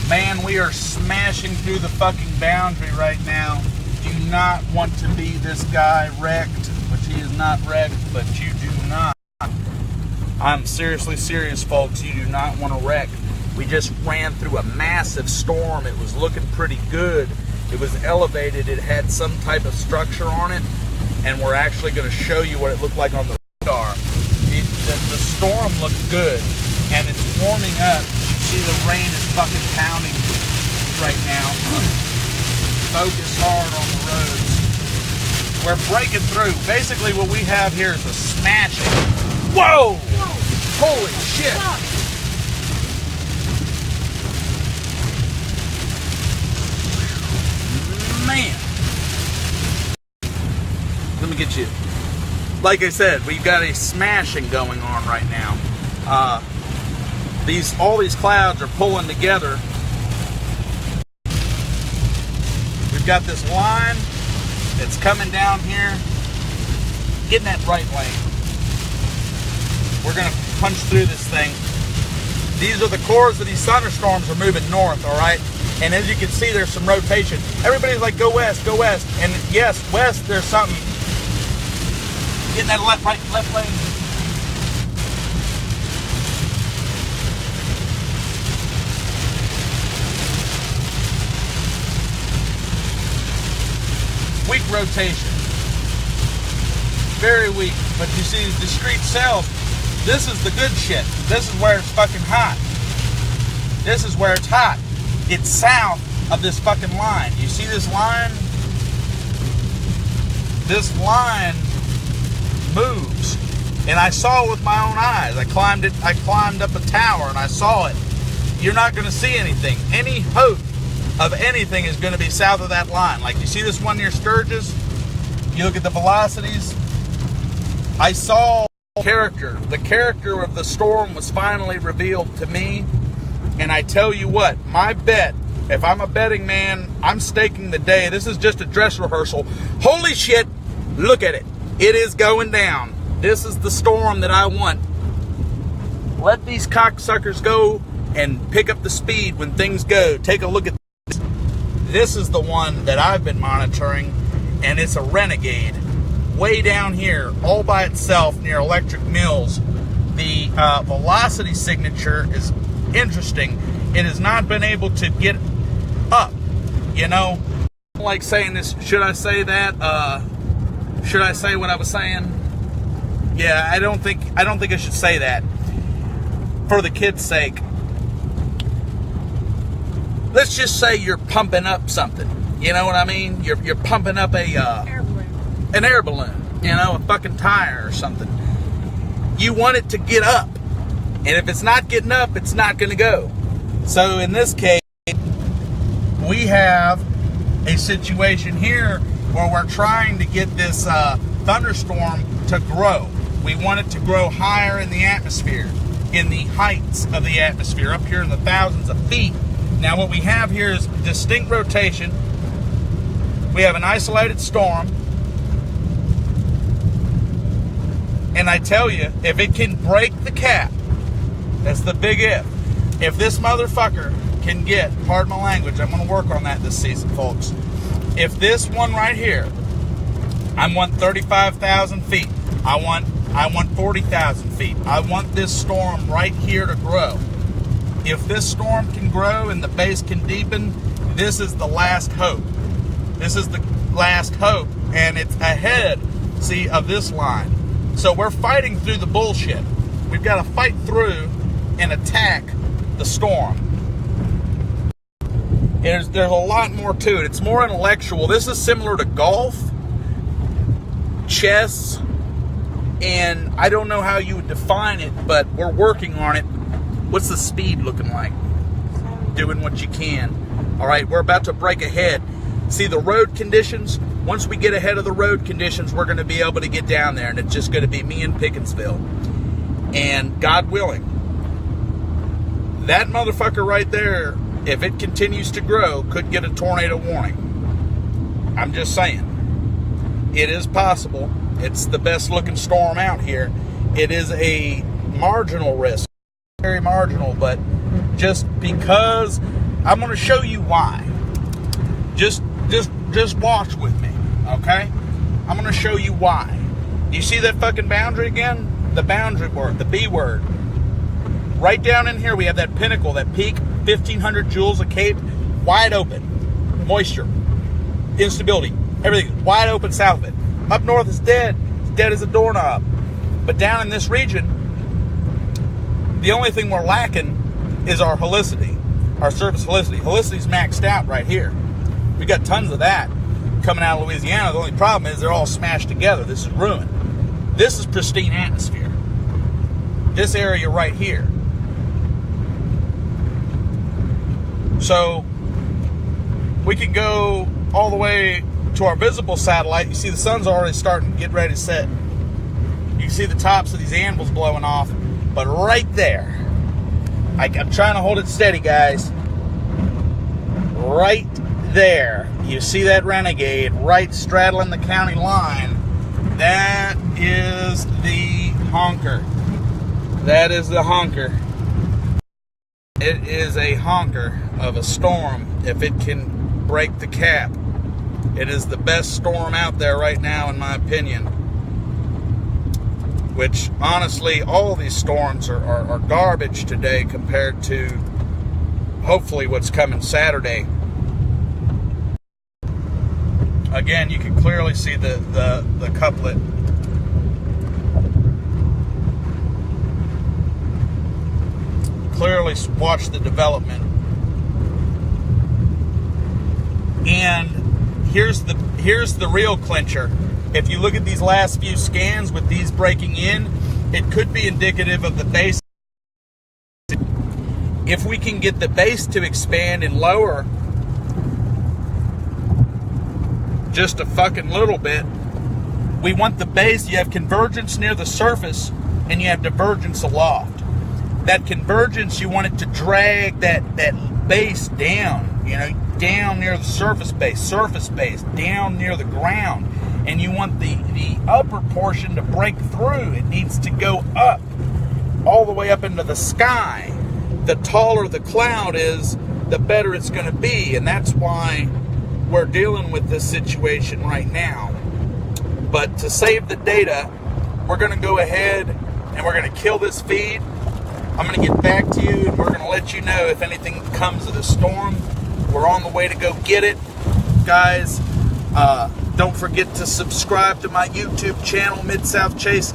Man, we are smashing through the fucking boundary right now. Do not want to be this guy wrecked, which he is not wrecked, but you do not. I'm seriously serious, folks. You do not want to wreck. We just ran through a massive storm. It was looking pretty good. It was elevated. It had some type of structure on it, and we're actually going to show you what it looked like on the radar. The storm looked good, and it's warming up. You see the rain is fucking pounding right now. Focus hard on the roads. We're breaking through. Basically, what we have here is a smashing. Whoa! Holy shit! Man. Let me get you. Like I said, we've got a smashing going on right now. All these clouds are pulling together. We've got this line that's coming down here. Get in that right lane. We're going to punch through this thing. These are the cores of these thunderstorms are moving north, all right? And as you can see, there's some rotation. Everybody's like, go west, go west. And yes, west, there's something. Get in that left lane. Weak rotation. Very weak. But you see, the discrete cells, this is the good shit. This is where it's fucking hot. This is where it's hot. It's south of this fucking line. You see this line? This line moves. And I saw it with my own eyes. I climbed up a tower and I saw it. You're not going to see anything. Any hope of anything is going to be south of that line. Like you see this one near Sturgis? You look at the velocities. I saw the character of the storm was finally revealed to me. And I tell you what, my bet, if I'm a betting man, I'm staking the day. This is just a dress rehearsal. Holy shit, look at it. It is going down. This is the storm that I want. Let these cocksuckers go and pick up the speed when things go. Take a look at this. This is the one that I've been monitoring, and it's a renegade. Way down here, all by itself near Electric Mills. The velocity signature is interesting. It has not been able to get up, you know. I don't like saying this. Should I say that? Should I say what I was saying? Yeah, I don't think I should say that. For the kids' sake. Let's just say you're pumping up something. You know what I mean? You're pumping up an air balloon, you know, a fucking tire or something. You want it to get up. And if it's not getting up, it's not going to go. So in this case, we have a situation here where we're trying to get this thunderstorm to grow. We want it to grow higher in the atmosphere, in the heights of the atmosphere, up here in the thousands of feet. Now what we have here is distinct rotation. We have an isolated storm. And I tell you, if it can break the cap, that's the big if. If this motherfucker can get, pardon my language, I'm going to work on that this season, folks. If this one right here, I want 35,000 feet. I want 40,000 feet. I want this storm right here to grow. If this storm can grow and the base can deepen, this is the last hope. This is the last hope, and it's ahead, see, of this line. So we're fighting through the bullshit. We've got to fight through and attack the storm. There's a lot more to it. It's more intellectual. This is similar to golf, chess, and I don't know how you would define it, but we're working on it. What's the speed looking like? Doing what you can. All right, we're about to break ahead. See the road conditions? Once we get ahead of the road conditions, we're going to be able to get down there, and it's just going to be me and Pickensville. And God willing, that motherfucker right there, if it continues to grow, could get a tornado warning. I'm just saying. It is possible. It's the best looking storm out here. It is a marginal risk. Very marginal, but just because I'm going to show you why. Just watch with me, okay? I'm going to show you why. You see that fucking boundary again? The boundary word, the B word. Right down in here, we have that pinnacle, that peak, 1,500 joules of cape, wide open. Moisture, instability, everything wide open south of it. Up north is dead. It's dead as a doorknob. But down in this region, the only thing we're lacking is our helicity, our surface helicity. Helicity's maxed out right here. We got tons of that coming out of Louisiana. The only problem is they're all smashed together. This is ruined. This is pristine atmosphere. This area right here. So we can go all the way to our visible satellite. You see the sun's already starting to get ready to set. You can see the tops of these anvils blowing off. But right there, I'm trying to hold it steady, guys. Right there, you see that renegade right straddling the county line. That is the honker. That is the honker. It is a honker of a storm if it can break the cap. It is the best storm out there right now, in my opinion. Which, honestly, all these storms are garbage today compared to, hopefully, what's coming Saturday. Again, you can clearly see the couplet. Clearly watch the development. And here's the real clincher. If you look at these last few scans with these breaking in, it could be indicative of the base. If we can get the base to expand and lower just a fucking little bit, we want the base, you have convergence near the surface and you have divergence aloft. That convergence, you want it to drag that base down, down near the surface base, down near the ground. And you want the upper portion to break through. It needs to go up, all the way up into the sky. The taller the cloud is, the better it's going to be. And that's why we're dealing with this situation right now. But to save the data, we're going to go ahead and we're going to kill this feed. I'm going to get back to you and we're going to let you know if anything comes of the storm. We're on the way to go get it. Guys, don't forget to subscribe to my YouTube channel, Mid-South Chase.